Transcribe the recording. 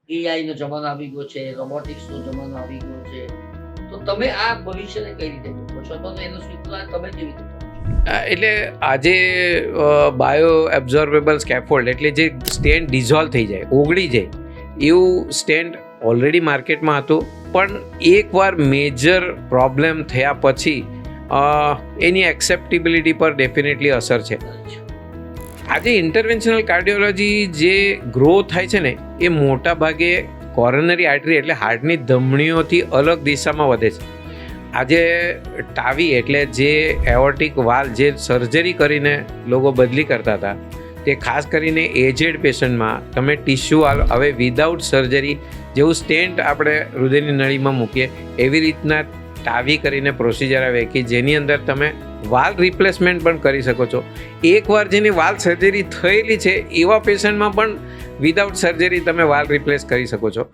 એઆઈનો જમાનો આવી ગયો છે, રોબોટિક્સનો જમાનો આવી ગયો છે. તો તમે આ ભવિષ્યને કઈ રીતે જોવો છો? તો એનો સ્વીકાર તમે કેવી રીતે કરો છો? એટલે આજે બાયો એબ્ઝોર્બેબલ સ્કેફોલ્ડ એટલે જે સ્ટેન્ટ ડિઝોલ્વ થઈ જાય, ઓગળી જાય એવું સ્ટેન્ટ ઓલરેડી માર્કેટમાં હતું, પણ એકવાર મેજર પ્રોબ્લેમ થયા પછી એની એક્સેપ્ટેબિલિટી પર ડેફિનેટલી અસર છે. આજે ઇન્ટરવેન્શનલ કાર્ડિયોલોજી જે ગ્રો થાય છે ને એ મોટા ભાગે કોરોનરી આર્ટરી એટલે હાર્ટની ધમનીઓથી અલગ દિશામાં વધે છે. આજે ટાવી એટલે જે એઓર્ટિક વાલ જે સર્જરી કરીને લોકો બદલી કરતા હતા, તે ખાસ કરીને એજેડ પેશન્ટમાં તમે ટિશ્યુ વાલ હવે વિધાઉટ સર્જરી જેવું સ્ટેન્ટ આપણે હૃદયની નળીમાં મૂકીએ એવી રીતના ટાવી કરીને પ્રોસિજર આવે કે જેની અંદર તમે વાલ રિપ્લેસમેન્ટ પણ કરી શકો છો. એકવાર જેની વાલ સર્જરી થયેલી છે એવા પેશન્ટમાં પણ વિધાઉટ સર્જરી તમે વાલ રિપ્લેસ કરી શકો છો.